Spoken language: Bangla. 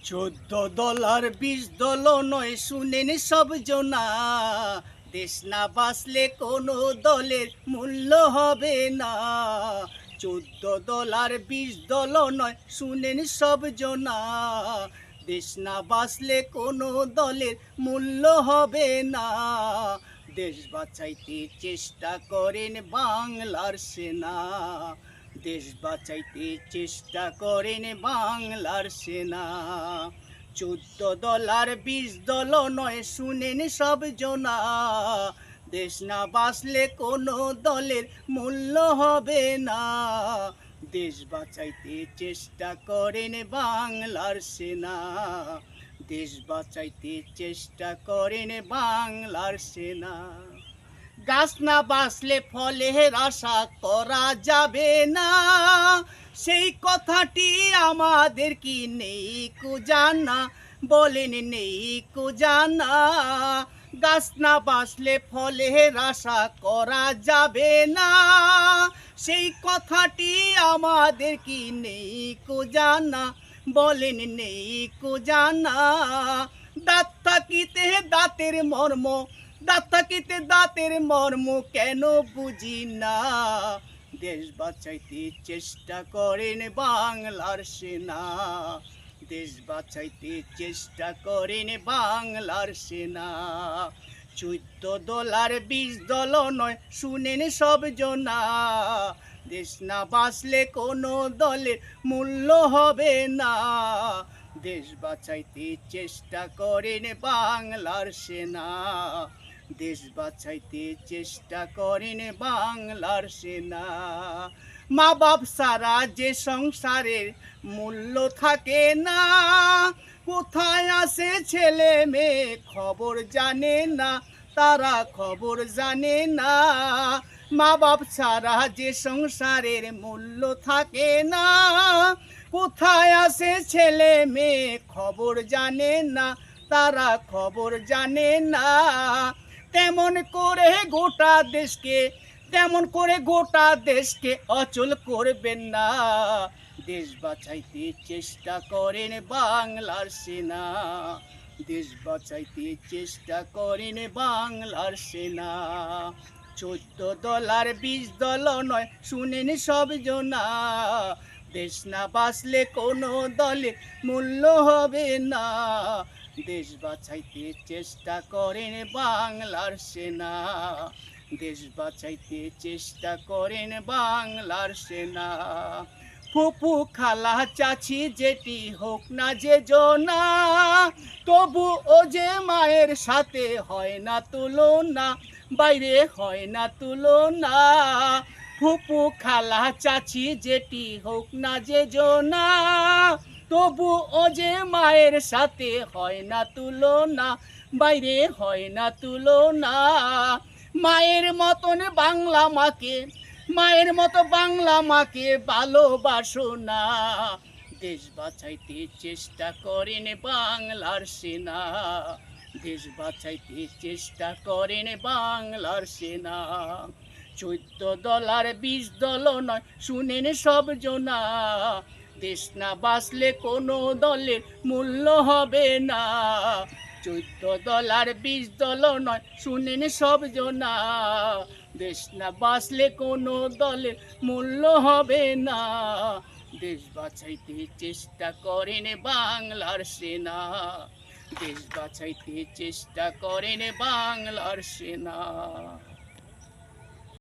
$14 $20 নয়, শুনেন সব জনা। দেশ না বাঁচলে কোনো দলের মূল্য হবে না। $14 $20 নয়, শুনেন সব জনা। দেশ না বাঁচলে কোনো দলের মূল্য হবে না। দেশ বাঁচাইতে চেষ্টা করেন বাংলার সেনা। দেশ বাঁচাইতে চেষ্টা করেন বাংলার সেনা। $14 $20 নয়, শুনেন সব জনা। দেশ না বাঁচলে কোনো দলের মূল্য হবে না। দেশ বাঁচাইতে চেষ্টা করেন বাংলার সেনা। দেশ বাঁচাইতে চেষ্টা করেন বাংলার সেনা। গাছ না বাঁচলে ফলের আশা করা যাবে না, সেই কথাটি আমাদের কি নেই কো জানা? বলেন নেই কো জানা? গাছ না বাঁচলে ফলের আশা করা যাবে না, সেই কথাটি আমাদের কি নেই কো জানা? বলেন নেই কো জানা? দাঁত থাকিতে দাঁতের মর্ম, দাঁত থাকিতে দাঁতের মর্ম কেন বুঝি না? দেশ বাঁচাইতে চেষ্টা করেন বাংলার সেনা। দেশ বাঁচাইতে চেষ্টা করেন বাংলার সেনা। $14 $20 নয়, শুনেন সব জনা। দেশ না বাঁচলে কোনো দলের মূল্য হবে না। দেশ বাঁচাইতে চেষ্টা করেন বাংলার সেনা। দেশ বাঁচাইতে চেষ্টা করেন বাংলার সেনা। মা বাপ সারা যে সংসারের মূল্য থাকে না, কোথায় আছে ছেলে মেয়ে খবর জানে না, তারা খবর জানে না। মা বাপ ছাড়া যে সংসারের মূল্য থাকে না, কোথায় আছে ছেলে মেয়ে খবর জানে না, তারা খবর জানে না। তেমন করে গোটা দেশকে, তেমন করে গোটা দেশকে অচল করবেন না। দেশ বাঁচাইতে চেষ্টা করেন বাংলার সেনা। দেশ বাঁচাইতে চেষ্টা করেন বাংলার সেনা। $14 $20 নয়, শুনেন সব জনা। দেশ না বাঁচলে কোনো দলের মূল্য হবে না। দেশ বাঁচাইতে চেষ্টা করেন বাংলার সেনা। দেশ বাঁচাইতে চেষ্টা করেন বাংলার সেনা। ফুপু খালা চাচি যেটি হোক না যে জনা, তবু ও যে মায়ের সাথে হয় না তুলনা, বাইরে হয় না তুলনা। ফুপু খালা চাচি যেটি হোক না যে জনা, তবু ও যে মায়ের সাথে হয় না তুলনা, বাইরে হয় না তুলনা। মায়ের মতন বাংলা মাকে, মায়ের মতো বাংলা মাকে ভালোবাসো না। দেশ বাঁচাইতে চেষ্টা করেন বাংলার সেনা। দেশ বাঁচাইতে চেষ্টা করেন বাংলার সেনা। $14 $20 নয়, শুনেন সব জনা। দেশ না বাঁচলে কোনো দলের মূল্য হবে না। $14 $20 নয়, শুনেন সব জনা। দেশ না বাঁচলে কোনো দলের মূল্য হবে না। দেশ বাঁচাইতে চেষ্টা করেন বাংলার সেনা। দেশ বাঁচাইতে চেষ্টা করেন বাংলার সেনা।